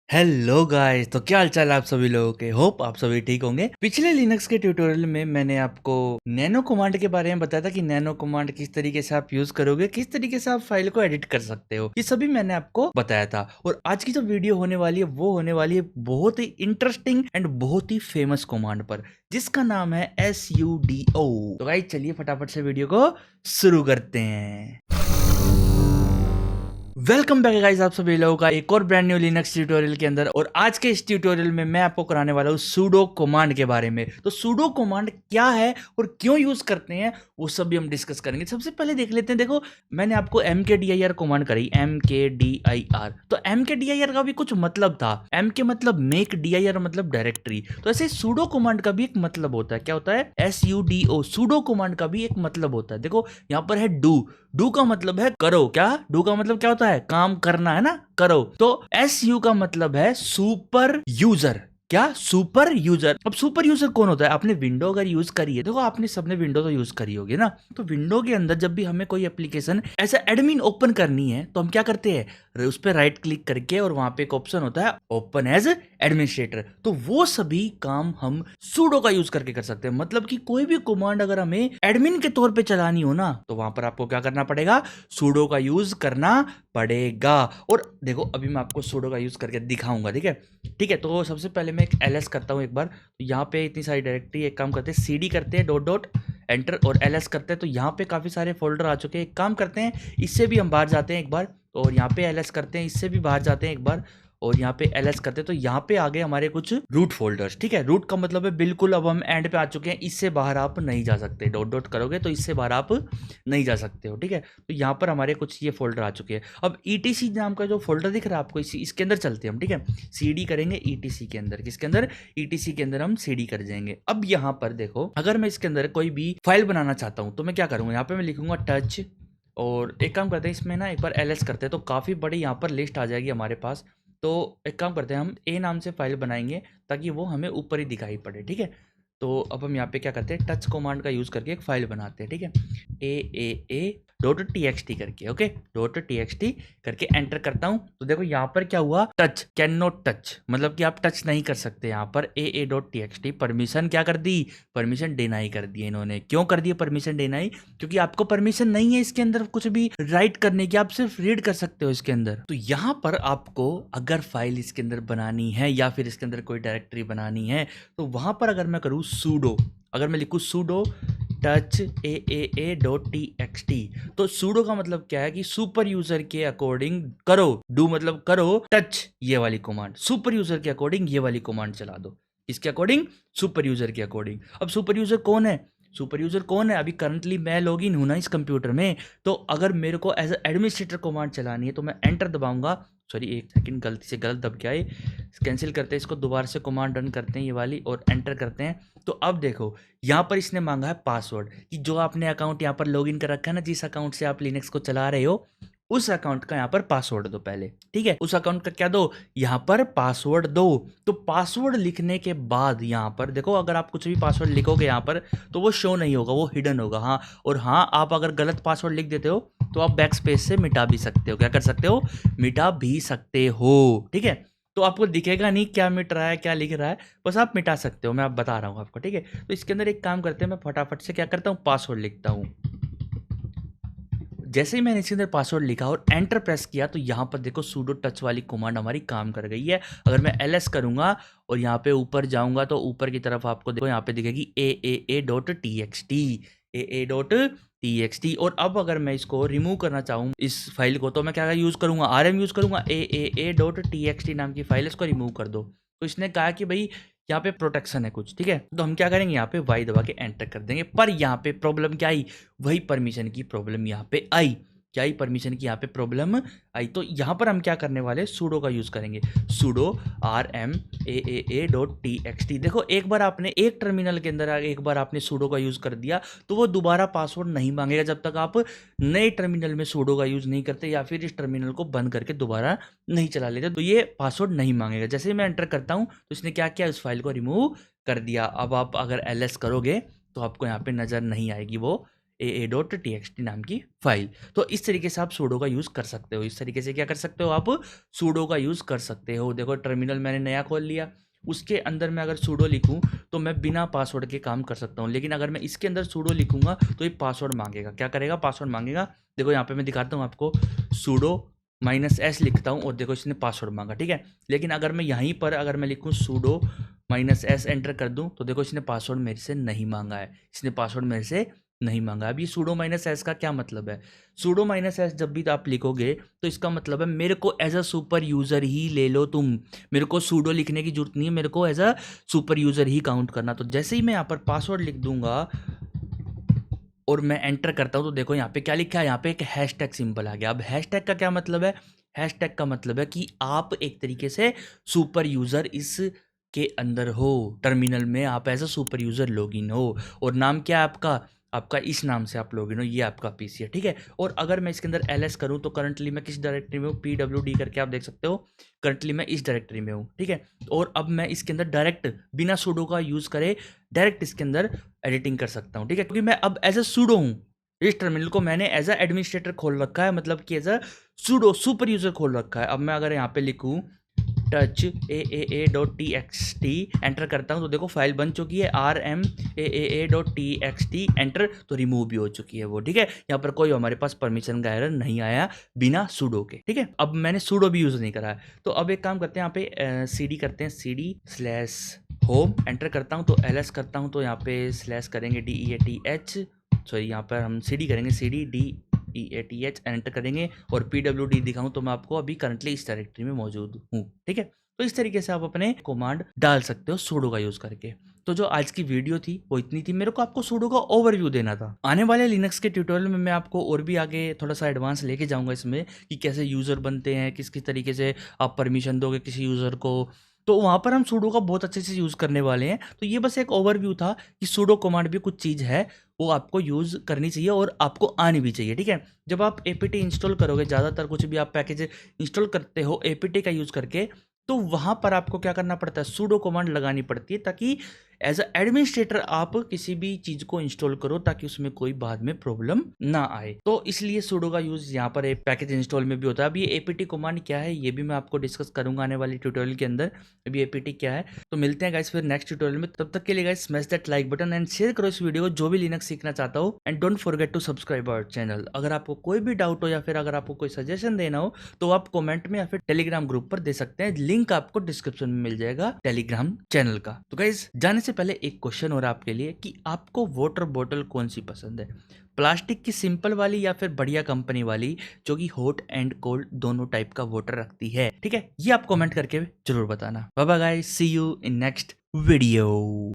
Hello guys, तो क्या हालचाल आप सभी लोगों के। होप आप सभी ठीक होंगे। पिछले लिनक्स के ट्यूटोरियल में मैंने आपको नैनो कमांड के बारे में बताया था कि नैनो कमांड किस तरीके से आप यूज करोगे, किस तरीके से आप फाइल को एडिट कर सकते हो, ये सभी मैंने आपको बताया था। और आज की जो वीडियो होने वाली है वो होने वाली है बहुत ही इंटरेस्टिंग एंड बहुत ही फेमस कमांड पर, जिसका नाम है sudo। तो गाइस चलिए फटाफट से वीडियो को शुरू करते हैं। वेलकम बैक गाइस, आप सभी लोगों का एक और ब्रांड न्यू लिनक्स ट्यूटोरियल के अंदर। और आज के इस ट्यूटोरियल में मैं आपको कराने वाला हूँ सूडो कमांड के बारे में। तो सूडो कमांड क्या है और क्यों यूज करते हैं वो सब भी हम डिस्कस करेंगे। सबसे पहले देख लेते हैं। देखो, मैंने आपको mkdir कमांड करी, mkdir। तो mkdir का भी कुछ मतलब था। mk मतलब मेक, dir मतलब डायरेक्टरी। तो ऐसे सूडो कमांड का भी एक मतलब होता है। क्या होता है? sudo। सूडो कमांड का भी एक मतलब होता है। देखो यहाँ पर है डू का मतलब है करो। क्या डू का मतलब क्या होता है? काम करना, है ना, करो। तो SU का मतलब है सुपर यूजर। क्या? Super user. अब सुपर यूजर कौन होता है? आपने विंडो अगर यूज करी है, देखो आपने सबने विंडो तो यूज करी होगी ना। तो विंडो के अंदर जब भी हमें कोई एप्लीकेशन ऐसा एडमिन ओपन करनी है तो हम क्या करते हैं? उस पर राइट क्लिक करके और वहां पे एक ऑप्शन होता है ओपन एज एडमिनिस्ट्रेटर। तो वो सभी काम हम सूडो का यूज करके कर सकते हैं। मतलब कि कोई भी कमांड अगर हमें एडमिन के तौर पे चलानी हो ना, तो वहां पर आपको क्या करना पड़ेगा? सूडो का यूज करना पड़ेगा। और देखो अभी मैं आपको सूडो का यूज करके दिखाऊंगा। ठीक है, ठीक है। तो सबसे पहले मैं एक ls करता हूं एक बार। तो यहाँ पे इतनी सारी डायरेक्टरी, एक काम करते हैं cd करते हैं डॉट डॉट एंटर और ls करते हैं। तो यहाँ पे काफी सारे फोल्डर आ चुके हैं। एक काम करते हैं, इससे भी हम बाहर जाते हैं एक बार। और यहाँ पे ls करते हैं, इससे भी बाहर जाते हैं एक बार। और यहाँ पे ls करते हैं। तो यहाँ पे आ गए हमारे कुछ रूट फोल्डर्स। ठीक है, रूट का मतलब है बिल्कुल अब हम एंड पे आ चुके हैं। इससे बाहर आप नहीं जा सकते। डॉट डॉट करोगे तो इससे बाहर आप नहीं जा सकते हो। ठीक है, तो यहाँ पर हमारे कुछ ये फोल्डर आ चुके हैं। अब ETC नाम का जो फोल्डर दिख रहा है आपको, इसके अंदर चलते हैं हम। ठीक है, CD करेंगे ETC के अंदर। किसके अंदर? ETC के अंदर हम CD कर जाएंगे। अब यहाँ पर देखो, अगर मैं इसके अंदर कोई भी फाइल बनाना चाहता हूँ तो मैं क्या करूँगा? यहाँ पे मैं लिखूंगा टच। और एक काम करते हैं, इसमें ना एक बार ls करते हैं तो काफ़ी बड़ी यहाँ पर लिस्ट आ जाएगी हमारे पास। तो एक काम करते हैं, हम ए नाम से फाइल बनाएंगे ताकि वो हमें ऊपर ही दिखाई पड़े। ठीक है, तो अब हम यहाँ पे क्या करते हैं? टच कमांड का यूज़ करके एक फाइल बनाते हैं। ठीक है, a करके, ओके, .txt करके एंटर करता हूँ। तो देखो यहाँ पर क्या हुआ? टच, कैन नॉट टच, मतलब कि आप टच नहीं कर सकते। यहाँ पर a.txt परमिशन क्या कर दी? परमिशन डिनाई कर दी इन्होंने। क्यों कर दिए परमिशन डिनाई? क्योंकि आपको परमिशन नहीं है इसके अंदर कुछ भी राइट करने की, आप सिर्फ रीड कर सकते हो इसके अंदर। तो यहाँ पर आपको अगर फाइल इसके अंदर बनानी है या फिर इसके अंदर कोई डायरेक्टरी बनानी है, तो वहां पर अगर मैं करूँ सूडो, अगर मैं लिखूँ सूडो टच aaa.txt, तो सूडो का मतलब क्या है कि सुपर यूजर के अकॉर्डिंग करो। डू मतलब करो, टच ये वाली कमांड, सुपर यूजर के अकॉर्डिंग ये वाली कमांड चला दो। इसके अकॉर्डिंग? सुपर यूजर के अकॉर्डिंग। अब सुपर यूजर कौन है? सुपर यूजर कौन है? अभी करंटली मैं लॉगिन हूं ना इस कंप्यूटर में। तो अगर मेरे को एज एडमिनिस्ट्रेटर कमांड चलानी है तो मैं एंटर दबाऊंगा। सॉरी, एक सेकंड, गलती से गलत दब गया। कैंसिल करते हैं इसको, दोबारा से कमांड रन करते हैं ये वाली और एंटर करते हैं। तो अब देखो यहाँ पर इसने मांगा है पासवर्ड, कि जो आपने अकाउंट यहाँ पर लॉगिन कर रखा है ना, जिस अकाउंट से आप लिनक्स को चला रहे हो, उस अकाउंट का यहाँ पर पासवर्ड दो पहले। ठीक है, उस अकाउंट का क्या दो? यहाँ पर पासवर्ड दो। तो पासवर्ड लिखने के बाद यहाँ पर देखो, अगर आप कुछ भी पासवर्ड लिखोगे यहाँ पर तो वो शो नहीं होगा, वो हिडन होगा। हाँ, और हाँ, आप अगर गलत पासवर्ड लिख देते हो तो आप बैक स्पेस से मिटा भी सकते हो। क्या कर सकते हो? मिटा भी सकते हो। ठीक है, तो आपको दिखेगा नहीं क्या मिट रहा है, क्या लिख रहा है, बस आप मिटा सकते हो। मैं आप बता रहा हूँ आपको। ठीक है, तो इसके अंदर एक काम करते हैं, मैं फटाफट से क्या करता हूँ? पासवर्ड लिखता हूँ। जैसे ही मैंने इसके अंदर पासवर्ड लिखा और एंटर प्रेस किया तो यहाँ पर देखो सूडो टच वाली कमांड हमारी काम कर गई है। अगर मैं ls करूंगा और यहाँ पे ऊपर जाऊंगा तो ऊपर की तरफ आपको देखो यहाँ पे दिखेगी aaa.txt। और अब अगर मैं इसको रिमूव करना चाहूँ इस फाइल को, तो मैं क्या यूज़ करूँगा? rm यूज़ करूँगा। aaa.txt नाम की फाइल, इसको रिमूव कर दो। तो इसने कहा कि भाई यहाँ पे प्रोटेक्शन है कुछ। ठीक है, तो हम क्या करेंगे? यहाँ पे y दबा के एंटर कर देंगे। पर यहाँ पे प्रॉब्लम क्या आई? वही परमिशन की प्रॉब्लम यहाँ पे आई। क्या ही परमिशन की यहाँ पे प्रॉब्लम आई? तो यहाँ पर हम क्या करने वाले? सूडो का यूज करेंगे। Pseudo rmaaa.txt। देखो, एक बार आपने एक टर्मिनल के अंदर एक बार आपने सूडो का यूज कर दिया तो वो दोबारा पासवर्ड नहीं मांगेगा जब तक आप नए टर्मिनल में सूडो का यूज नहीं करते या फिर इस टर्मिनल को बंद करके दोबारा नहीं चला लेते, तो ये पासवर्ड नहीं मांगेगा। जैसे ही मैं एंटर करता हूँ तो इसने क्या किया? उस फाइल को रिमूव कर दिया। अब आप अगर ls करोगे तो आपको यहाँ पे नजर नहीं आएगी वो aa.txt नाम की फाइल। तो इस तरीके से आप सूडो का यूज़ कर सकते हो। इस तरीके से क्या कर सकते हो आप, सूडो का यूज़ कर सकते हो। देखो टर्मिनल मैंने नया खोल लिया, उसके अंदर मैं अगर सूडो लिखूं तो मैं बिना पासवर्ड के काम कर सकता हूं। लेकिन अगर मैं इसके अंदर सूडो लिखूंगा तो ये पासवर्ड मांगेगा। क्या करेगा, पासवर्ड मांगेगा। देखो यहाँ पे मैं दिखाता हूँ आपको, सूडो -s लिखता हूँ और देखो इसने पासवर्ड मांगा, ठीक है। लेकिन अगर मैं यहीं पर अगर मैं लिखूँ सूडो -s एंटर कर दूं तो देखो इसने पासवर्ड मेरे से नहीं मांगा है, इसने पासवर्ड मेरे से नहीं मांगा। अब ये सूडो -s का क्या मतलब है, सूडो -s जब भी आप लिखोगे तो इसका मतलब है मेरे को एज अ सुपर यूज़र ही ले लो तुम, मेरे को सूडो लिखने की जरूरत नहीं है, मेरे को एज अ सुपर यूज़र ही काउंट करना। तो जैसे ही मैं यहाँ पर पासवर्ड लिख दूंगा और मैं एंटर करता हूँ तो देखो यहाँ पे क्या लिखा है, यहाँ पे एक हैशटैग सिंबल आ गया। अब हैशटैग का क्या मतलब है, हैशटैग का मतलब है कि आप एक तरीके से सुपर यूज़र इस के अंदर हो, टर्मिनल में आप as a super user login हो। और नाम क्या है आपका, आपका इस नाम से आप लॉगिन हो, ये आपका पीसी है, ठीक है। और अगर मैं इसके अंदर ls करूँ तो करंटली मैं किस डायरेक्टरी में हूँ, pwd करके आप देख सकते हो, करंटली मैं इस डायरेक्टरी में हूँ, ठीक है। और अब मैं इसके अंदर डायरेक्ट बिना सूडो का यूज़ करे डायरेक्ट इसके अंदर एडिटिंग कर सकता हूँ, ठीक है। क्योंकि मैं अब एज अ सूडो हूँ, इस टर्मिनल को मैंने एज अ एडमिनिस्ट्रेटर खोल रखा है, मतलब कि as a sudo super user खोल रखा है। अब मैं अगर यहाँ पे लिखूँ टच aaa.txt एंटर करता हूँ तो देखो फाइल बन चुकी है, rmaaa.txt एंटर, तो रिमूव भी हो चुकी है वो, ठीक है। यहाँ पर कोई हमारे पास परमिशन का एरर नहीं आया बिना सूडो के, ठीक है। अब मैंने सूडो भी यूज़ नहीं करा है। तो अब एक काम करते हैं, यहाँ पे cd करते हैं, cd/home एंटर करता हूँ तो ls करता हूँ तो यहाँ पे स्लैश करेंगे death, सॉरी यहाँ पर हम cd करेंगे, cd death एंटर करेंगे और pwd दिखाऊं तो मैं आपको अभी करंटली इस डायरेक्टरी में मौजूद हूँ, ठीक है। तो इस तरीके से आप अपने कमांड डाल सकते हो सूडो का यूज करके। तो जो आज की वीडियो थी वो इतनी थी, मेरे को आपको सूडो का ओवरव्यू देना था। आने वाले लिनक्स के ट्यूटोरियल में मैं आपको और भी आगे थोड़ा सा एडवांस लेके जाऊंगा इसमें, कि कैसे यूजर बनते हैं, किस किस तरीके से आप परमिशन दोगे किसी यूजर को, तो वहाँ पर हम सूडो का बहुत अच्छे से यूज़ करने वाले हैं। तो ये बस एक ओवरव्यू था कि सूडो कमांड भी कुछ चीज़ है, वो आपको यूज़ करनी चाहिए और आपको आनी भी चाहिए, ठीक है। जब आप apt इंस्टॉल करोगे, ज़्यादातर कुछ भी आप पैकेज इंस्टॉल करते हो apt का यूज़ करके, तो वहाँ पर आपको क्या करना पड़ता है, सूडो कमांड लगानी पड़ती है, ताकि एज अ एडमिनिस्ट्रेटर आप किसी भी चीज़ को इंस्टॉल करो ताकि उसमें कोई बाद में प्रॉब्लम ना आए। तो इसलिए सूडो का यूज़ यहाँ पर एक पैकेज इंस्टॉल में भी होता है। अब ये apt कमांड क्या है ये भी मैं आपको डिस्कस करूंगा आने वाली ट्यूटोरियल के अंदर, अभी apt क्या है। तो मिलते हैं गाइस फिर नेक्स्ट ट्यूटोरियल में, तब तक के लिए guys smash that like button and share करो इस वीडियो को जो भी लिनक्स सीखना चाहता हो, and don't forget to subscribe our channel. अगर आपको कोई भी डाउट हो या फिर अगर आपको कोई सजेशन देना हो तो आप कमेंट में या फिर टेलीग्राम ग्रुप पर दे सकते हैं, लिंक आपको डिस्क्रिप्शन में मिल जाएगा टेलीग्राम चैनल का। तो गाइस जाने से पहले एक क्वेश्चन और आपके लिए, कि आपको वाटर बोतल कौन सी पसंद है, प्लास्टिक की सिंपल वाली या फिर बढ़िया कंपनी वाली जो कि हॉट एंड कोल्ड दोनों टाइप का वाटर रखती है, ठीक है। ये आप कमेंट करके जरूर बताना। Bye bye guys, see you in next video.